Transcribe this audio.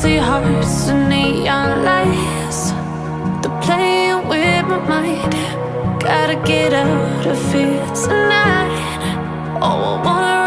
empty hearts and neon lights. They're playing with my mind. Gotta get out of here tonight. Oh, I wanna